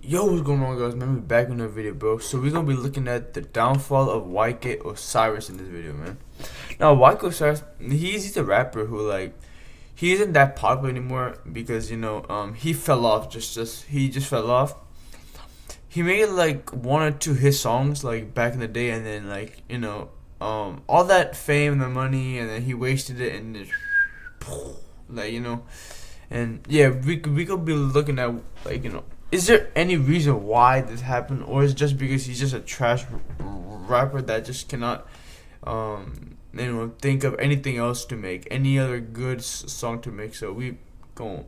Yo, what's going on, guys? Remember back in another video, bro. So we're gonna be looking at the downfall of YK Osiris in this video, man. Now, YK Osiris, he's a rapper who he isn't that popular anymore because he fell off. He just fell off. He made like one or two hit songs like back in the day, and then all that fame and the money, and then he wasted it, and just, and yeah, we could be looking at is there any reason why this happened, or is it just because he's just a trash rapper that just cannot think of anything else to make, any other good song to make? So we go,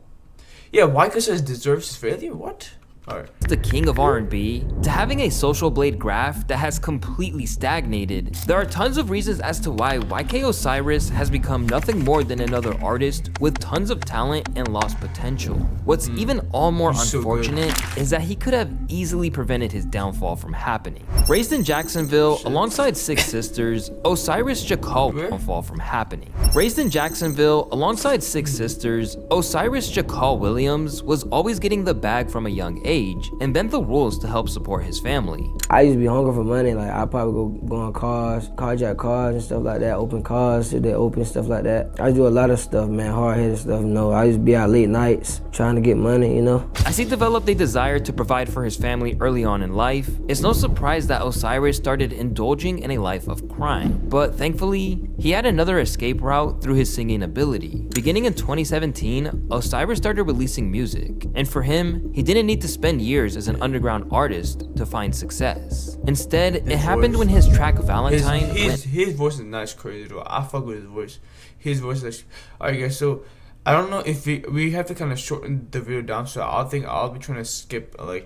yeah, YK says deserves his failure. What? Alright. The king of R&B to having a social blade graph that has completely stagnated. There are tons of reasons as to why YK Osiris has become nothing more than another artist with tons of talent and lost potential. What's even all more unfortunate is that he could have easily prevented his downfall from happening. Raised in Jacksonville alongside six sisters, Osiris Jakal downfall from happening. Raised in Jacksonville alongside six sisters, Osiris Jakal Williams was always getting the bag from a young age and bent the rules to help support his family. I used to be hungry for money. Like, I probably go on cars, carjack cars and stuff like that, open cars till they open, stuff like that. I do a lot of stuff, man, hard-headed stuff, I used to be out late nights trying to get money, As he developed a desire to provide for his family early on in life, it's no surprise that Osiris started indulging in a life of crime. But thankfully, he had another escape route through his singing ability. Beginning in 2017, Osiris started releasing music, and for him, he didn't need to spend years as an underground artist to find success. Instead, it happened when his track Valentine his voice is nice, crazy though. I fuck with his voice. His voice is alright, guys. So I don't know if we have to kind of shorten the video down. So I think I'll be trying to skip a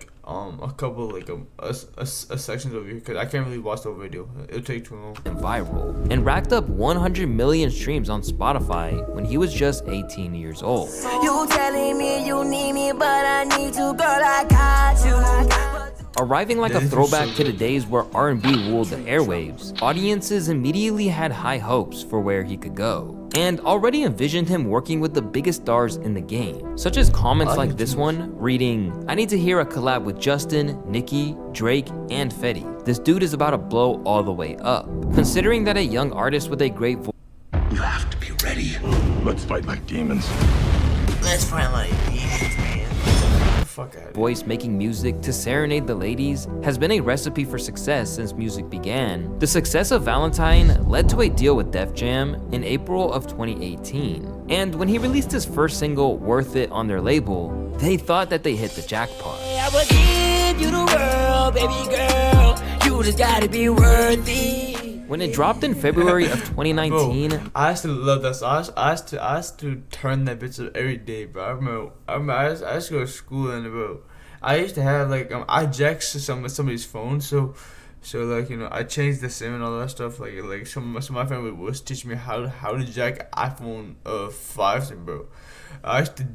couple a sections over here because I can't really watch the video. It'll take too long. And viral, and racked up 100 million streams on Spotify when he was just 18 years old. You telling me you need me, but I need you, girl, I got you. Arriving like a throwback to the days where R&B ruled the airwaves, audiences immediately had high hopes for where he could go, and already envisioned him working with the biggest stars in the game, such as comments like this one reading, "I need to hear a collab with Justin, Nicki, Drake, and Fetty. This dude is about to blow all the way up." Considering that a young artist with a great voice, you have to be ready. Let's fight like demons. Let's fight like demons, man. voice making music to serenade the ladies has been a recipe for success since music began. The success of Valentine led to a deal with Def Jam in April of 2018. And when he released his first single, Worth It, on their label, they thought that they hit the jackpot. I will give you the world, baby girl. You just gotta be worth it. When it dropped in February of 2019, bro, I used to love that song. I used to turn that bitch up every day, bro. I remember I used to go to school, and bro, I used to have I jacked somebody's phone, so I changed the SIM and all that stuff. Some of my family was teaching me how to jack iPhone 5s, and bro, I used to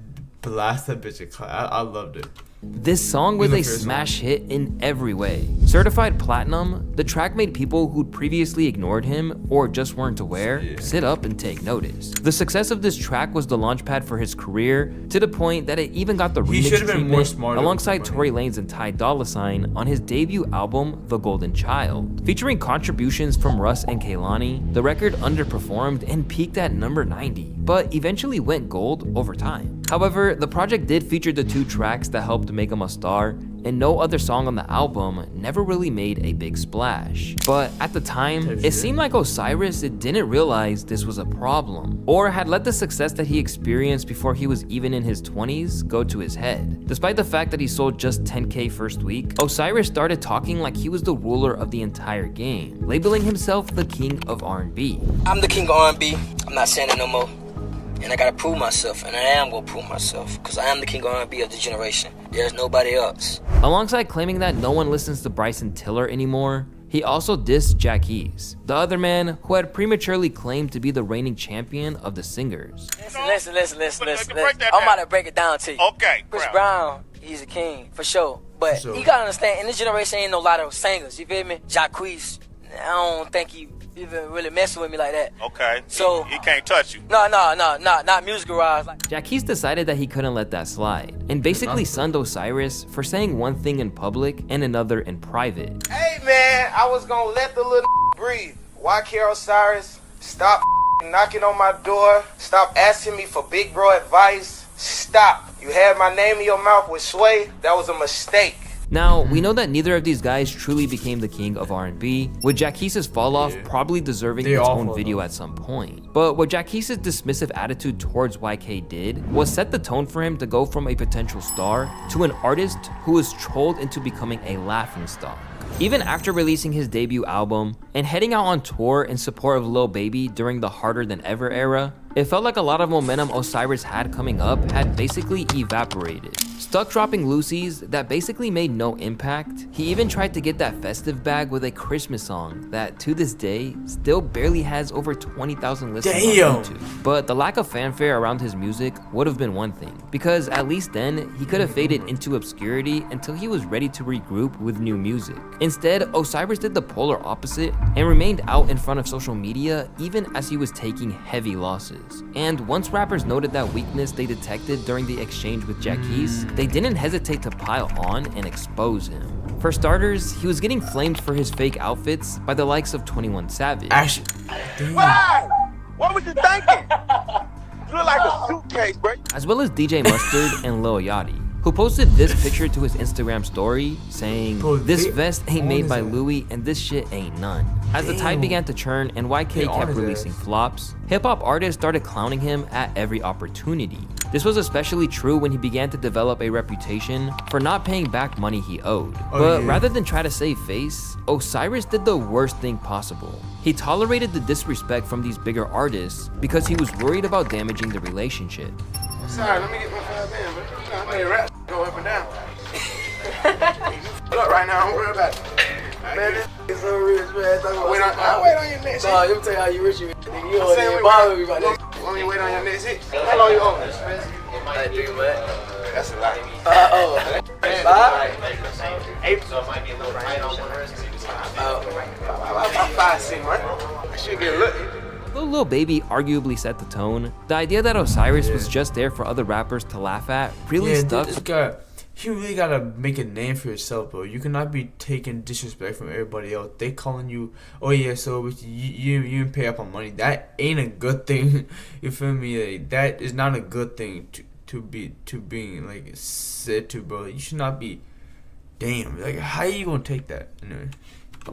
blast that bitch in class. I loved it. This song was a smash hit in every way. Certified platinum, the track made people who'd previously ignored him or just weren't aware sit up and take notice. The success of this track was the launchpad for his career, to the point that it even got the remix treatment alongside Tory Lanez and Ty Dolla $ign on his debut album, The Golden Child. Featuring contributions from Russ and Kehlani, the record underperformed and peaked at number 90, but eventually went gold over time. However, the project did feature the two tracks that helped make him a star, and no other song on the album never really made a big splash. But at the time, it seemed like Osiris didn't realize this was a problem, or had let the success that he experienced before he was even in his 20s go to his head. Despite the fact that he sold just 10K first week, Osiris started talking like he was the ruler of the entire game, labeling himself the king of R&B. I'm the king of R&B, I'm not saying it no more. And I gotta prove myself, and I am gonna prove myself, because I am the king of R&B of the generation. There's nobody else. Alongside claiming that no one listens to Bryson Tiller anymore, he also dissed Jack Keys, the other man who had prematurely claimed to be the reigning champion of the singers. Listen. I'm about to break it down to you. Okay, Chris Brown, he's a king, for sure. But you gotta understand, in this generation ain't no lot of singers, you feel me? Jacquees, I don't think he even really messing with me like that. Okay. So he can't touch you. No, not musical-wise. Like, Jackie's decided that he couldn't let that slide, and basically sunned Osiris for saying one thing in public and another in private. Hey man, I was gonna let the little breathe. YK Osiris, stop knocking on my door. Stop asking me for big bro advice. Stop. You had my name in your mouth with Sway. That was a mistake. Now, we know that neither of these guys truly became the king of R&B, with Jackie's fall off probably deserving its own video at some point. But what Jackie's dismissive attitude towards YK did was set the tone for him to go from a potential star to an artist who was trolled into becoming a laughingstock. Even after releasing his debut album and heading out on tour in support of Lil Baby during the Harder Than Ever era, it felt like a lot of momentum Osiris had coming up had basically evaporated. Stuck dropping Lucy's that basically made no impact. He even tried to get that festive bag with a Christmas song that to this day still barely has over 20,000 listens on YouTube. But the lack of fanfare around his music would have been one thing, because at least then he could have faded into obscurity until he was ready to regroup with new music. Instead, Osiris did the polar opposite and remained out in front of social media even as he was taking heavy losses. And once rappers noted that weakness they detected during the exchange with Jackie's, they didn't hesitate to pile on and expose him. For starters, he was getting flamed for his fake outfits by the likes of 21 Savage. Wow! What was you thinking? You look like a suitcase, bro. As well as DJ Mustard and Lil Yachty, who posted this picture to his Instagram story saying, "This vest ain't made by Louis and this shit ain't none." As the tide began to churn and YK kept releasing flops, hip-hop artists started clowning him at every opportunity. This was especially true when he began to develop a reputation for not paying back money he owed. But rather than try to save face, Osiris did the worst thing possible. He tolerated the disrespect from these bigger artists because he was worried about damaging the relationship. Sorry, let me get my 5 in, bro. I made a rap go up and down. Look right now, don't worry about it. Man, this is so rich, man. I'll wait on your next hit. let me tell you how you rich you. You don't even bother me about that. Want me to wait on your next hit? How long you own this? Like 3 months. That's a lot. 5? April. So it might be a little tight on one rest. About 5, 6 months. I should get lucky. Though Lil Baby arguably set the tone, the idea that Osiris was just there for other rappers to laugh at really stuck. You really gotta make a name for yourself, bro. You cannot be taking disrespect from everybody else. They calling you, oh yeah, so you didn't pay up on money. That ain't a good thing. You feel me? Like, that is not a good thing to being like said to, bro. You should not be. Damn, like how you gonna take that? Anyway.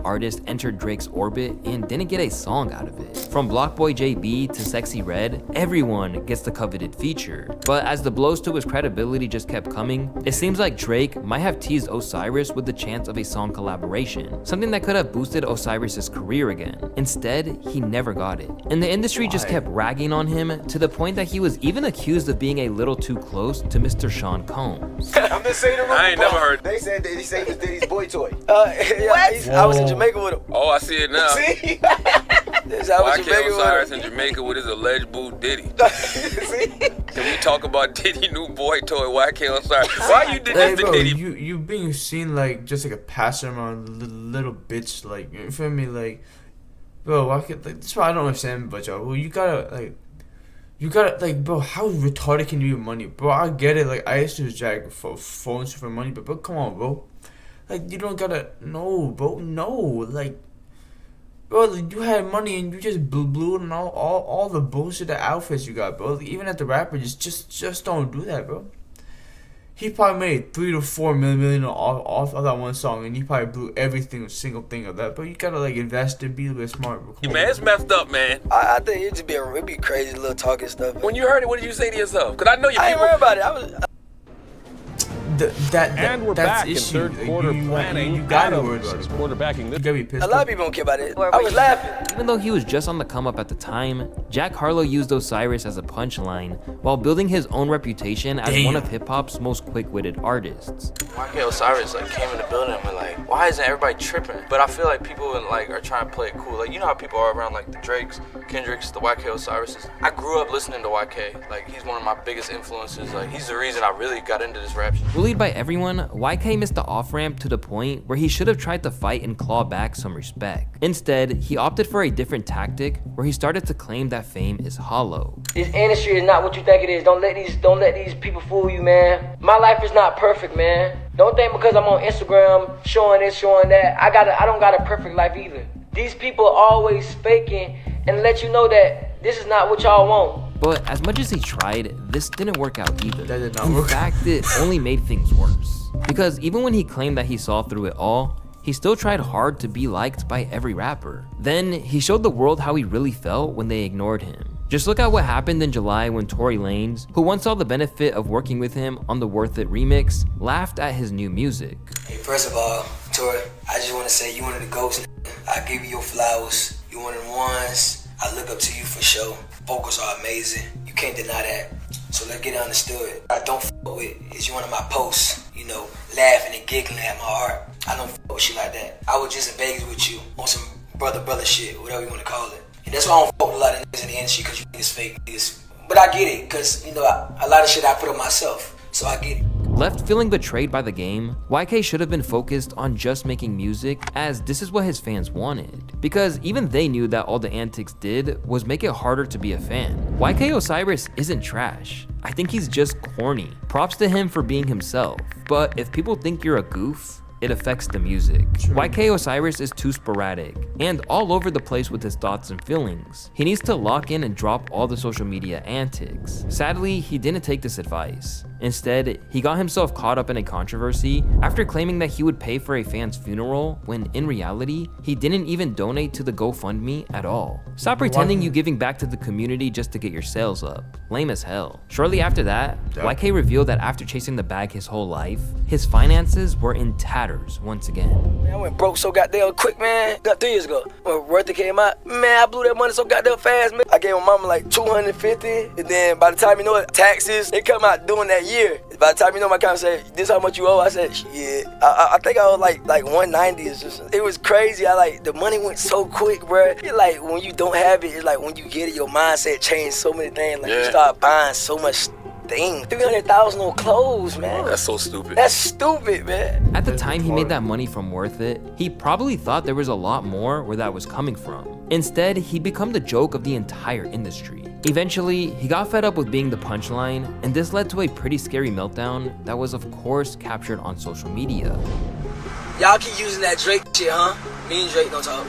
Artist entered Drake's orbit and didn't get a song out of it. From Blockboy JB to Sexy Red, everyone gets the coveted feature. But as the blows to his credibility just kept coming, it seems like Drake might have teased Osiris with the chance of a song collaboration, something that could have boosted Osiris's career again. Instead, he never got it. And the industry just kept ragging on him to the point that he was even accused of being a little too close to Mr. Sean Combs. I'm just saying the I ain't never heard. They said he was Diddy's boy toy. What? I was in Jamaica with him. Oh, I see it now. See? YK Osiris in Jamaica with his alleged boo Diddy. See? Can we talk about Diddy new boy toy YK Osiris? Why you did this to Bro, Diddy? you being seen like just like a passer around little bitch, like, you feel me? Like, bro, why could, like, that's why I don't understand, but y'all, well, you gotta like, bro, how retarded can you be with money, bro? I get it, like, I used to jack for phones for money, but bro, come on, bro. Like, you don't gotta, no, bro, no, like, bro, you had money and you just blew it on all the bullshit, the outfits you got, bro. Like, even at the rapper, just don't do that, bro. He probably made 3 to 4 million off of that one song, and he probably blew single thing of that. But you gotta like invest and be a bit smart, bro. Man, it's messed up, man. I think it'd be crazy little talking stuff. When you heard it, what did you say to yourself? Cause I know you. I ain't worried about it. And we're that's back in issue. third quarter planning. You gotta Adams worry about is it. quarterbacking You this. gotta be pissed. A lot of people don't care about it. I was laughing. Even though he was just on the come up at the time, Jack Harlow used Osiris as a punchline while building his own reputation as one of hip-hop's most quick-witted artists. YK Osiris like came in the building and we're like, why isn't everybody tripping? But I feel like people like are trying to play it cool. Like, you know how people are around like the Drakes, Kendricks, the YK Osirises. I grew up listening to YK. Like, he's one of my biggest influences. Like, he's the reason I really got into this rap shit. Bullied by everyone, YK missed the off-ramp to the point where he should have tried to fight and claw back some respect. Instead, he opted for a different tactic where he started to claim that fame is hollow. This industry is not what you think it is. Don't let these people fool you, man. My life is not perfect, man. Don't think because I'm on Instagram showing this, showing that, I don't got a perfect life either. These people are always faking and let you know that this is not what y'all want. But as much as he tried, this didn't work out either. That did not In work. fact, it only made things worse. Because even when he claimed that he saw through it all, he still tried hard to be liked by every rapper. Then he showed the world how he really felt when they ignored him. Just look at what happened in July when Tory Lanez, who once saw the benefit of working with him on the Worth It remix, laughed at his new music. Hey, first of all, Tory, I just want to say you one of the ghosts. I give you your flowers. You one of the ones. I look up to you for sure. Vocals are amazing. You can't deny that. So let's get it understood. I don't f with is you one of my posts, you know, laughing and giggling at my art. I don't f with shit like that. I was just in Vegas with you on some brother shit, whatever you want to call it. And that's why I don't f with a lot of niggas in the industry, because you niggas fake niggas. But I get it, because, you know, a lot of shit I put on myself. So I get it. Left feeling betrayed by the game, YK should have been focused on just making music, as this is what his fans wanted. Because even they knew that all the antics did was make it harder to be a fan. YK Osiris isn't trash. I think he's just corny. Props to him for being himself. But if people think you're a goof, it affects the music. YK Osiris is too sporadic and all over the place with his thoughts and feelings. He needs to lock in and drop all the social media antics. Sadly, he didn't take this advice. Instead, he got himself caught up in a controversy after claiming that he would pay for a fan's funeral when in reality, he didn't even donate to the GoFundMe at all. Stop pretending you giving back to the community just to get your sales up. Lame as hell. Shortly after that, YK revealed that after chasing the bag his whole life, his finances were in tatters once again. Man, I went broke so goddamn quick, man. Got 3 years ago. When Worth It came out, man, I blew that money so goddamn fast, man. I gave my mama like $250, and then by the time you know it, taxes, they come out doing that year. By the time you know my account said, this how much you owe? I said, shit. I think I was like 190 or something. It was crazy. The money went so quick, bruh. It's like when you don't have it, it's like when you get it, your mindset changed so many things. Like you start buying so much thing. 300,000 on clothes, man. That's so stupid. That's stupid, man. At the time he made that money from Worth It, he probably thought there was a lot more where that was coming from. Instead, he'd become the joke of the entire industry. Eventually, he got fed up with being the punchline, and this led to a pretty scary meltdown that was of course captured on social media. Y'all keep using that Drake shit, huh? Me and Drake don't talk.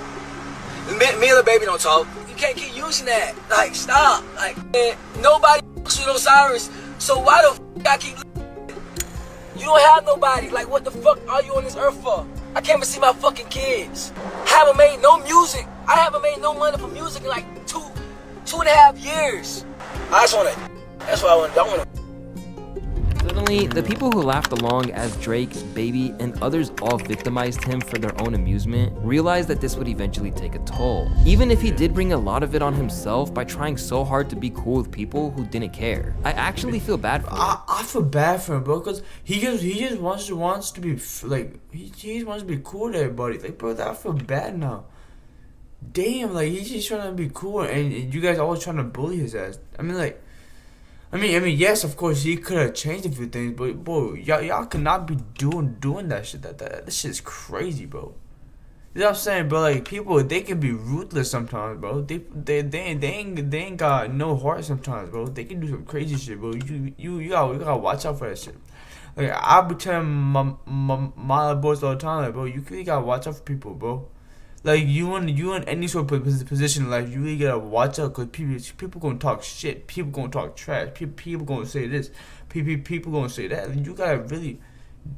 Me and Lil Baby don't talk. You can't keep using that. Like, stop. Like, man, nobody fucks with Osiris, so why the f I keep You don't have nobody. Like, what the fuck are you on this earth for? I can't even see my fucking kids. I haven't made no music. I haven't made no money from music in like two and a half years. I just wanna, that's what I wanna. Suddenly, the people who laughed along as Drake, Baby, and others all victimized him for their own amusement realized that this would eventually take a toll. Even if he did bring a lot of it on himself by trying so hard to be cool with people who didn't care. I actually feel bad for him. I feel bad for him, bro, because he just wants to be like he just wants to be cool to everybody. Like, bro, I feel bad now. Damn, like he's just trying to be cool, and you guys always trying to bully his ass. I mean, yes, of course he could have changed a few things, but bro, y'all cannot be doing that shit. That shit's crazy, bro. You know what I'm saying, bro? Like, people, they can be ruthless sometimes, bro. They ain't got no heart sometimes, bro. They can do some crazy shit, bro. You gotta watch out for that shit. Like, I be telling my boys all the time, like, bro, you really gotta watch out for people, bro. Like, you in any sort of position in life, you really gotta watch out, because people gonna talk shit, people gonna talk trash, people gonna say this, people gonna say that, and you gotta really,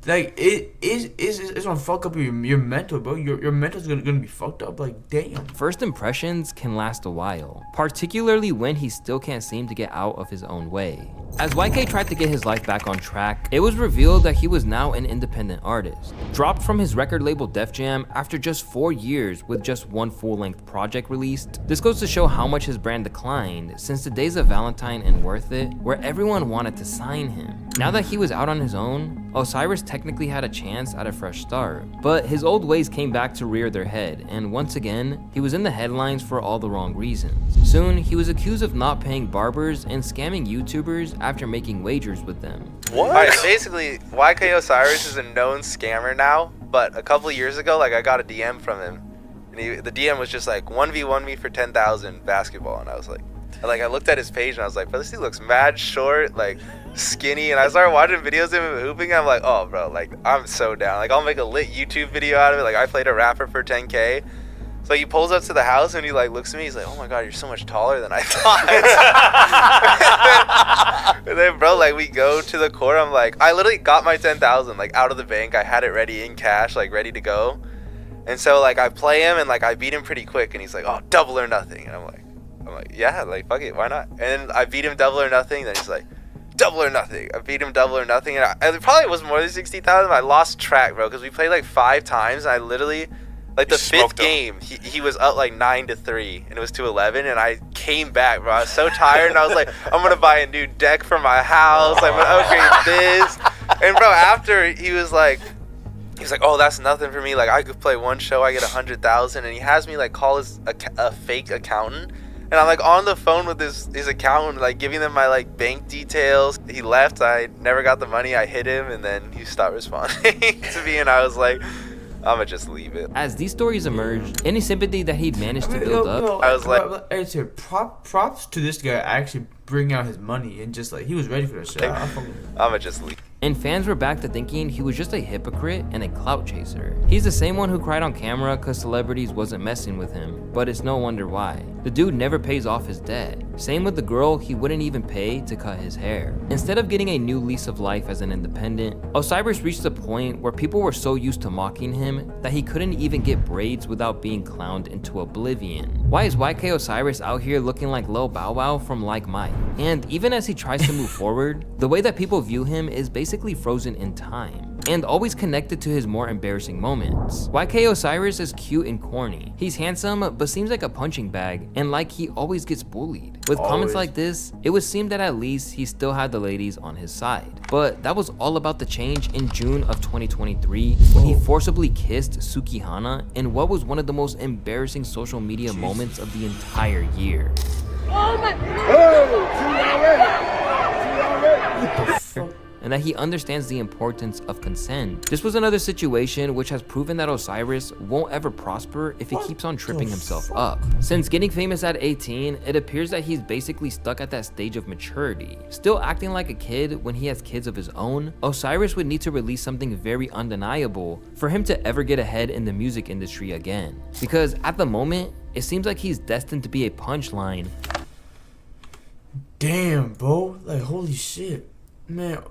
like, it's gonna fuck up your mental, bro. Your mental's gonna be fucked up, like, damn. First impressions can last a while, particularly when he still can't seem to get out of his own way. As YK tried to get his life back on track, it was revealed that he was now an independent artist. Dropped from his record label Def Jam after just 4 years with just one full-length project released. This goes to show how much his brand declined since the days of Valentine and Worth It, where everyone wanted to sign him. Now that he was out on his own, Osiris technically had a chance at a fresh start, but his old ways came back to rear their head, and once again, he was in the headlines for all the wrong reasons. Soon, he was accused of not paying barbers and scamming YouTubers after making wagers with them. What? Alright, basically, YK Osiris is a known scammer now, but a couple of years ago, like, I got a DM from him, and the DM was just like, 1v1 me for 10,000 basketball, and I was like, I looked at his page and I was like, bro, this dude looks mad short, like skinny, and I started watching videos of him hooping. I'm like, oh, bro, like I'm so down. Like I'll make a lit YouTube video out of it. Like I played a rapper for 10K. So he pulls up to the house and he like looks at me. He's like, oh my god, you're so much taller than I thought. And then, bro, like we go to the court. I'm like, I literally got my 10,000 like out of the bank. I had it ready in cash, like ready to go. And so like I play him and like I beat him pretty quick. And he's like, oh, double or nothing. And I'm like, yeah, like, fuck it, why not? And then I beat him double or nothing, then he's like, double or nothing. I beat him double or nothing, and it probably was more than 60,000. I lost track, bro, because we played like 5 times, and I literally, like the 5th game, he was up like 9-3, and it was to 11, and I came back, bro. I was so tired, and I was like, I'm gonna buy a new deck for my house, I'm gonna upgrade this. And bro, after he was like, oh, that's nothing for me, like I could play one show, I get 100,000, and he has me like call a fake accountant. And I'm like on the phone with his accountant, like giving them my like bank details. He left, I never got the money, I hit him, and then he stopped responding to me, and I was like, I'ma just leave it. As these stories emerged, any sympathy that he'd managed to build up, I was like, props to this guy actually bring out his money and just like he was ready for the shit. I'ma just leave. And fans were back to thinking he was just a hypocrite and a clout chaser. He's the same one who cried on camera cause celebrities wasn't messing with him, but it's no wonder why. The dude never pays off his debt. Same with the girl he wouldn't even pay to cut his hair. Instead of getting a new lease of life as an independent, Osiris reached a point where people were so used to mocking him that he couldn't even get braids without being clowned into oblivion. Why is YK Osiris out here looking like Lil Bow Wow from Like Mike? And even as he tries to move forward, the way that people view him is basically frozen in time, and always connected to his more embarrassing moments. YK Osiris is cute and corny. He's handsome, but seems like a punching bag, and like he always gets bullied. With comments like this, it would seem that at least he still had the ladies on his side. But that was all about to change in June of 2023 when he forcibly kissed Sukihana in what was one of the most embarrassing social media moments of the entire year. Oh my! And that he understands the importance of consent. This was another situation which has proven that Osiris won't ever prosper if he keeps on tripping himself up. Since getting famous at 18, it appears that he's basically stuck at that stage of maturity. Still acting like a kid when he has kids of his own, Osiris would need to release something very undeniable for him to ever get ahead in the music industry again. Because at the moment, it seems like he's destined to be a punchline. Damn, bro, like holy shit, man.